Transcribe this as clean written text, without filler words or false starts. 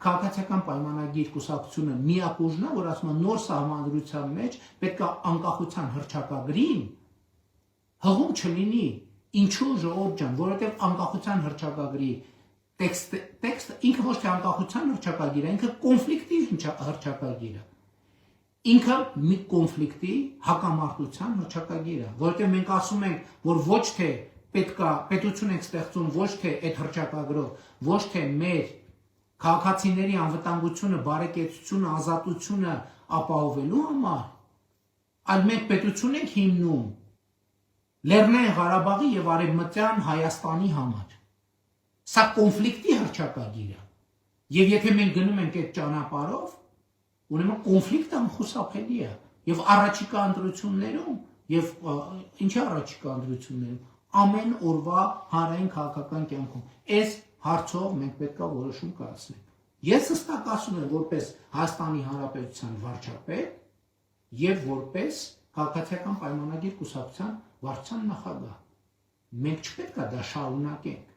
քաղաքացիական պայմանագիր կուսակցությունը միակ ուժն է, որ ասում է նոր սահմանադրության մեջ պետք է անկախության հռչակագրին հղում չլինի։ Ինչու ժողովուրդ ջան, որովհետև անկախության հռչակագրի տեքստը ինքը ոչ թե անկախության հռչակագիր է, ինքը կոնֆլիկտի հռչակագիր է։ Ինքը մի կոնֆլիկտի հակամարտության հռչակագիր է, որովհետև մենք ասում ենք, որ ոչ թե պետություն ենք ստեղծում ոչ թե այդ հռչակագրով, ոչ թե մեր քաղաքացիների անվտանգությունը, բարեկեցությունը, ազատությունը ապահովելու համար, այլ մենք պետություն ենք հիմնում Լեռնային Ղարաբաղի եւ Արևմտյան Հայաստանի համար։ Սա կոնֆլիկտի հռչակագիր է։ Եվ եթե մենք գնում ենք այդ ճանապարհով, ուրեմն կոնֆլիկտը անխուսափելի է եւ առաջիկա ընտրություններում եւ ինչի առաջիկա ընտրություններում ամեն օրվա հանրային քաղաքական կյանքում այս հարցով մենք պետք է որոշում կայացնենք։ Ես հստակ ասում եմ որպես Հայաստանի Հանրապետության վարչապետ եւ որպես քաղաքացիական պայմանագիր կուսակցության վարչության նախագահ։ Մենք չպետք է դա շարունակենք։